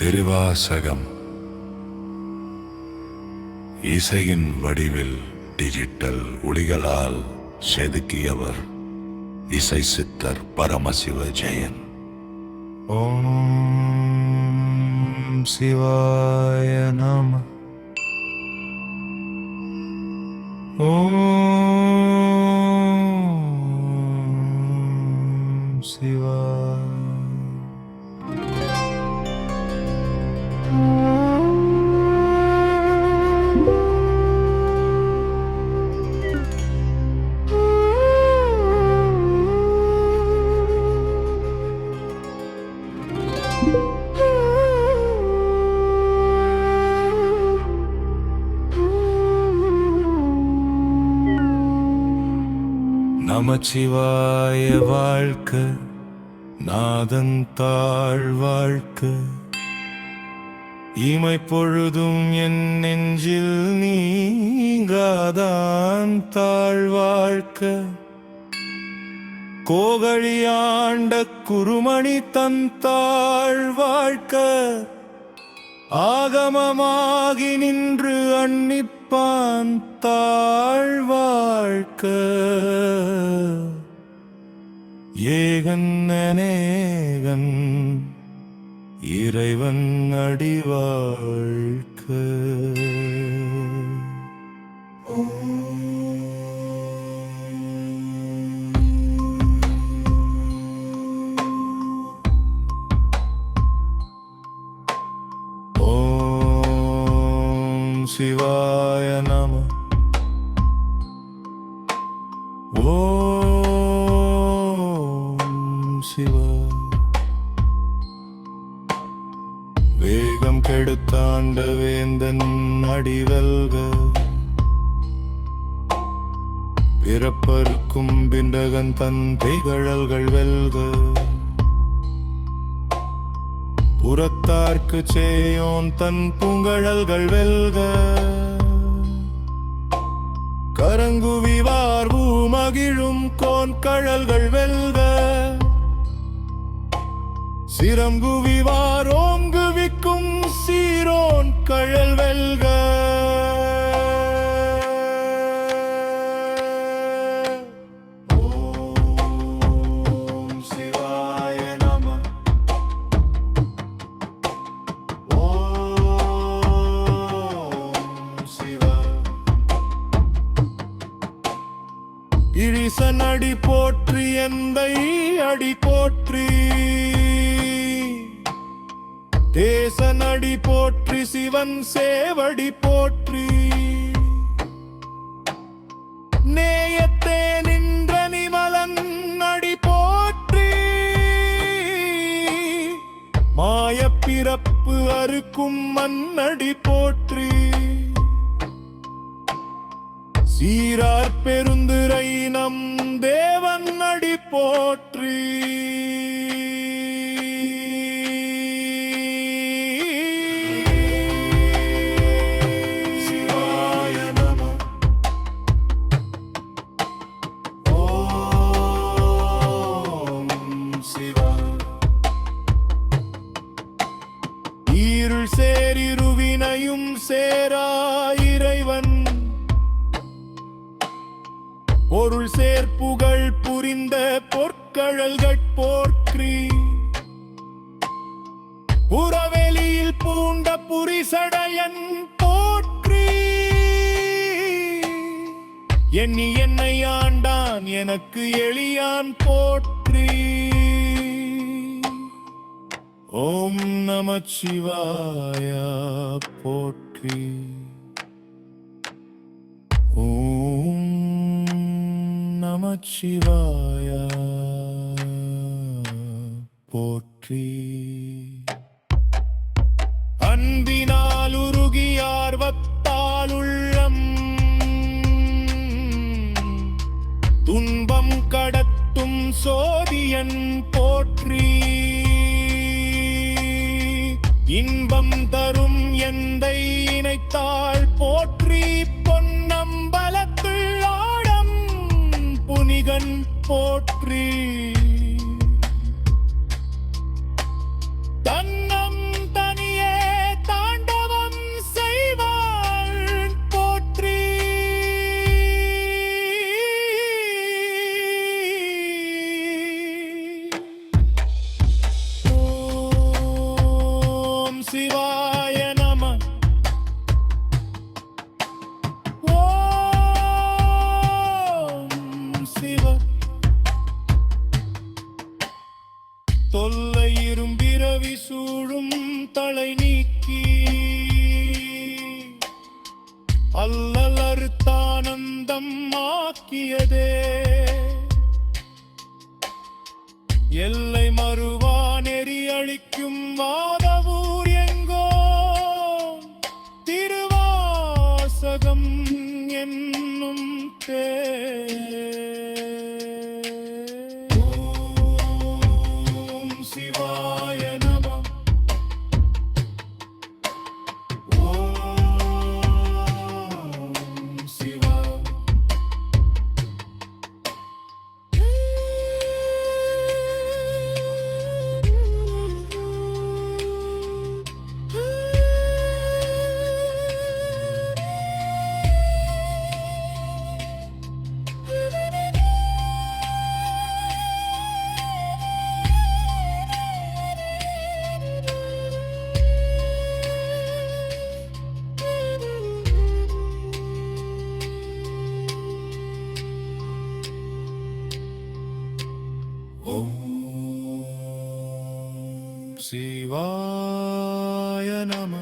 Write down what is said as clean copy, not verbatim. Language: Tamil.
திருவாசகம் இசையின் வடிவில் டிஜிட்டல் ஒளிகளால் செதுக்கியவர் இசை சித்தர் பரமசிவ ஜெயன். ஓம் சிவாய நம. ஓம் சிவாய. நமச்சிவாய வாழ்க்க, நாதன் தாழ் வாழ்க்க, இமை பொழுதும் என் நெஞ்சில் நீங்காதான் தாழ் வாழ்க்க, கோகழியாண்ட குருமணி தன் தாழ் வாழ்க்க, ஆகமமாகி நின்று அன்னிப்பான் தாழ் வாழ்க்க, ஏகன் அநேகன் இறைவன் அடி வாழ்க்க. சிவாய நம. ஓம் சிவாய. வேகம் கெடுத்தாண்ட வேந்தன் அடிவல்க, பிறப்பருக்கும் பிண்டகன் தன் திகழல்கள் வெல்க, புறத்தார்க்கு சேயோன் தன் பூங்கழல்கள் வெல்க, கரங்குவிவார் பூமகிழும் கோன் கழல்கள் வெல்க, சிரங்குவிவார் ஓங்குவிக்கும் சீரோன் கழல் வெல்க. ஈசன் அடி போற்றி, எந்தை அடி போற்றி, தேசன் அடி போற்றி, சிவன் சேவடி போற்றி, நேயத்தே நின்ற நிமலன் அடி போற்றி, மாயப்பிறப்பு அறுக்கும் மண்ணடி போற்றி, சீரார் பெருந்துரை நம் தேவன் அடி போற்றி. சிவாய நம. ஓம் சிவாய. இருள் சேரிருவினையும் சேரா இறைவன், பொருள் சேர்ப்புகள் புரிந்த பொற்கழல்கள் போற்றி, புறவெளியில் பூண்ட புரிசடையன் போற்றி, எண்ணி என்னை ஆண்டான் எனக்கு எளியான் போற்றி. ஓம் நமச்சிவாய போற்றி. ஓம் நமச்சிவாய போற்றி. அன்பினால் உருகி ஆர்வத்தால் உள்ளம் துன்பம் கடத்தும் சோதியன் போற்றி, இன்பம் தரும் எந்தை இணைத்தாள் போற்றி, பொன்னம்பலத்துள் ஆடம் புனிகன் போற்றி, தன்னம் தனிய தொல்லை இரும்பிரவி சூழும் தலை நீக்கி அல்லல் அறுத்தானந்தம் ஆக்கியதே எல்லை மறுவா நெறி அளிக்கும் வாதவூர் எங்கோ திருவாசகம் என்னும் ஓம் சிவாய நம ஓம் சிவா ஓம் சிவாய நம